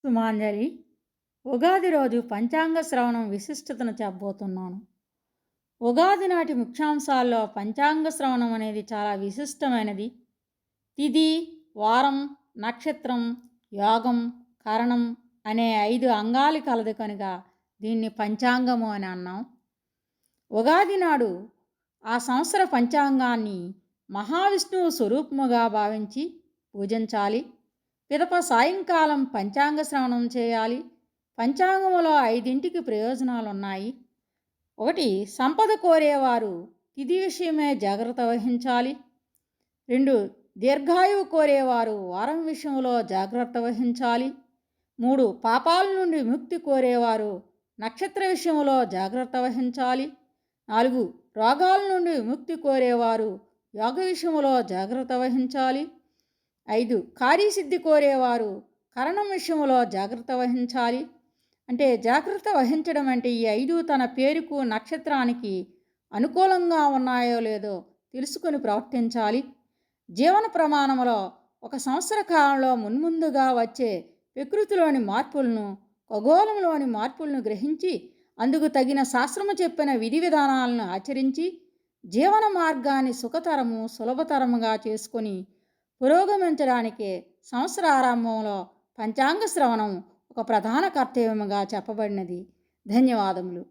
సుమాంజలి, ఉగాది రోజు పంచాంగ శ్రవణం విశిష్టతను చెప్పబోతున్నాను. ఉగాది నాటి ముఖ్యాంశాల్లో పంచాంగ శ్రవణం అనేది చాలా విశిష్టమైనది. తిథి, వారం, నక్షత్రం, యోగం, కరణం అనే 5 అంగాలు కలదు కనుక దీన్ని పంచాంగము అని అన్నాం. ఉగాది నాడు ఆ సంవత్సర పంచాంగాన్ని మహావిష్ణువు స్వరూపముగా భావించి పూజించాలి. పిదప సాయంకాలం పంచాంగ శ్రవణం చేయాలి. పంచాంగములో 5ంటికి ప్రయోజనాలున్నాయి. 1. సంపద కోరేవారు తిథి విషయమే జాగ్రత్త వహించాలి. 2. దీర్ఘాయువు కోరేవారు వారం విషయంలో జాగ్రత్త వహించాలి. 3. పాపాల నుండి విముక్తి కోరేవారు నక్షత్ర విషయంలో జాగ్రత్త వహించాలి. 4. రోగాల నుండి విముక్తి కోరేవారు యోగ విషయంలో జాగ్రత్త వహించాలి. 5. కార్యసిద్ధి కోరేవారు కరణం విషయంలో జాగ్రత్త వహించాలి. అంటే జాగ్రత్త వహించడం అంటే ఈ 5 తన పేరుకు నక్షత్రానికి అనుకూలంగా ఉన్నాయో లేదో తెలుసుకొని ప్రవర్తించాలి. జీవన ప్రమాణంలో ఒక సంవత్సర కాలంలో మున్ముందుగా వచ్చే ప్రకృతిలోని మార్పులను, ఖగోళంలోని మార్పులను గ్రహించి అందుకు తగిన శాస్త్రము చెప్పిన విధి విధానాలను ఆచరించి జీవన మార్గాన్ని సుఖతరము, సులభతరముగా చేసుకొని పురోగమించడానికే సంవత్సర ఆరంభంలో పంచాంగ శ్రవణం ఒక ప్రధాన కర్తవ్యముగా చెప్పబడినది. ధన్యవాదములు.